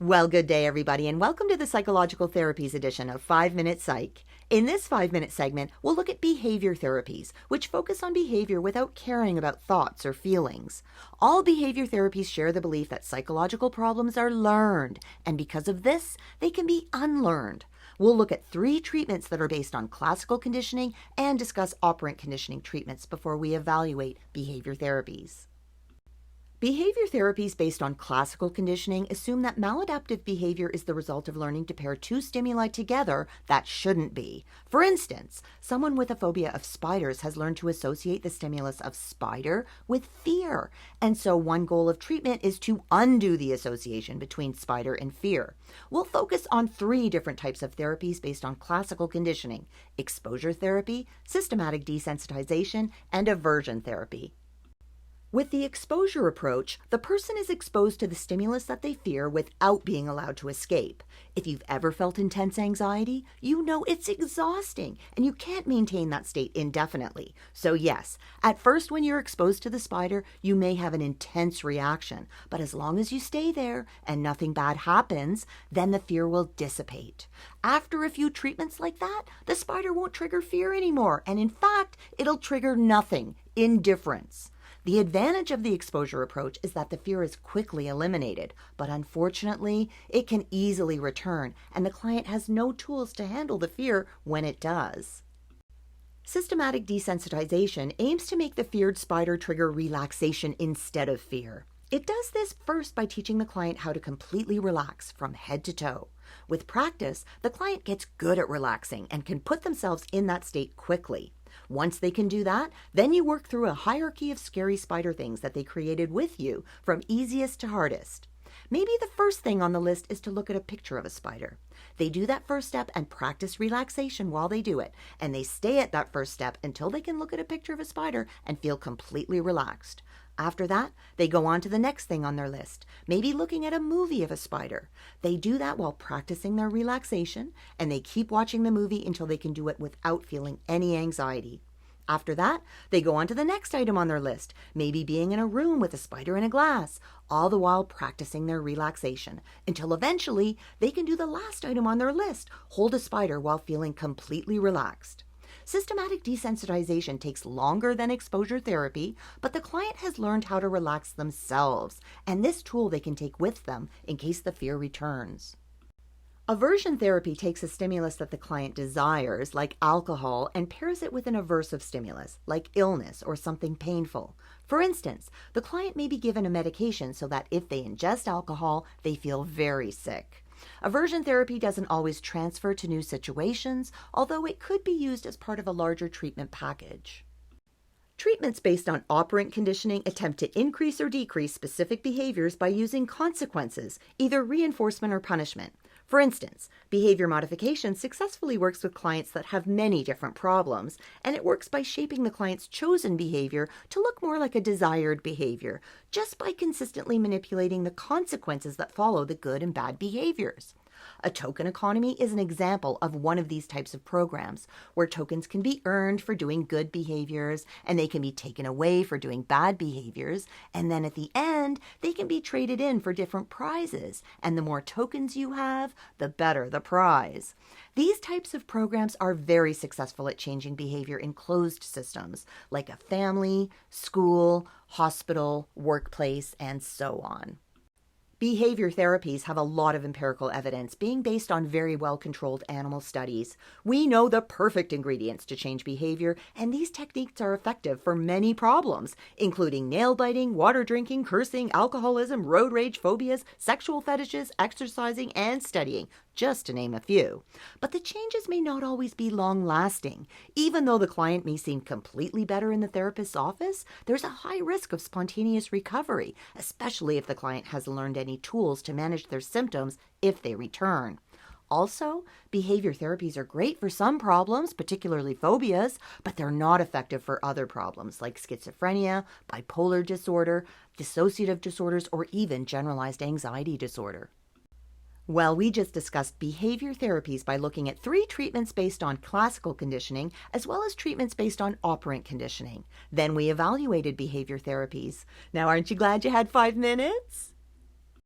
Well, good day, everybody, and welcome to the Psychological Therapies edition of 5-Minute Psych. In this 5-minute segment, we'll look at behavior therapies, which focus on behavior without caring about thoughts or feelings. All behavior therapies share the belief that psychological problems are learned, and because of this, they can be unlearned. We'll look at 3 treatments that are based on classical conditioning and discuss operant conditioning treatments before we evaluate behavior therapies. Behavior therapies based on classical conditioning assume that maladaptive behavior is the result of learning to pair 2 stimuli together that shouldn't be. For instance, someone with a phobia of spiders has learned to associate the stimulus of spider with fear, and so one goal of treatment is to undo the association between spider and fear. We'll focus on 3 different types of therapies based on classical conditioning: exposure therapy, systematic desensitization, and aversion therapy. With the exposure approach, the person is exposed to the stimulus that they fear without being allowed to escape. If you've ever felt intense anxiety, you know it's exhausting and you can't maintain that state indefinitely. So yes, at first when you're exposed to the spider, you may have an intense reaction, but as long as you stay there and nothing bad happens, then the fear will dissipate. After a few treatments like that, the spider won't trigger fear anymore, and in fact, it'll trigger nothing: indifference. The advantage of the exposure approach is that the fear is quickly eliminated, but unfortunately, it can easily return, and the client has no tools to handle the fear when it does. Systematic desensitization aims to make the feared spider trigger relaxation instead of fear. It does this first by teaching the client how to completely relax from head to toe. With practice, the client gets good at relaxing and can put themselves in that state quickly. Once they can do that, then you work through a hierarchy of scary spider things that they created with you, from easiest to hardest. Maybe the first thing on the list is to look at a picture of a spider. They do that first step and practice relaxation while they do it, and they stay at that first step until they can look at a picture of a spider and feel completely relaxed. After that, they go on to the next thing on their list, maybe looking at a movie of a spider. They do that while practicing their relaxation, and they keep watching the movie until they can do it without feeling any anxiety. After that, they go on to the next item on their list, maybe being in a room with a spider in a glass, all the while practicing their relaxation, until eventually they can do the last item on their list, hold a spider while feeling completely relaxed. Systematic desensitization takes longer than exposure therapy, but the client has learned how to relax themselves, and this tool they can take with them in case the fear returns. Aversion therapy takes a stimulus that the client desires, like alcohol, and pairs it with an aversive stimulus, like illness or something painful. For instance, the client may be given a medication so that if they ingest alcohol, they feel very sick. Aversion therapy doesn't always transfer to new situations, although it could be used as part of a larger treatment package. Treatments based on operant conditioning attempt to increase or decrease specific behaviors by using consequences, either reinforcement or punishment. For instance, behavior modification successfully works with clients that have many different problems, and it works by shaping the client's chosen behavior to look more like a desired behavior, just by consistently manipulating the consequences that follow the good and bad behaviors. A token economy is an example of one of these types of programs, where tokens can be earned for doing good behaviors, and they can be taken away for doing bad behaviors, and then at the end, they can be traded in for different prizes, and the more tokens you have, the better the prize. These types of programs are very successful at changing behavior in closed systems, like a family, school, hospital, workplace, and so on. Behavior therapies have a lot of empirical evidence, being based on very well-controlled animal studies. We know the perfect ingredients to change behavior, and these techniques are effective for many problems, including nail biting, water drinking, cursing, alcoholism, road rage, phobias, sexual fetishes, exercising, and studying, just to name a few. But the changes may not always be long-lasting. Even though the client may seem completely better in the therapist's office, there's a high risk of spontaneous recovery, especially if the client has learned any tools to manage their symptoms if they return. Also, behavior therapies are great for some problems, particularly phobias, but they're not effective for other problems like schizophrenia, bipolar disorder, dissociative disorders, or even generalized anxiety disorder. Well, we just discussed behavior therapies by looking at 3 treatments based on classical conditioning, as well as treatments based on operant conditioning. Then we evaluated behavior therapies. Now, aren't you glad you had 5 minutes?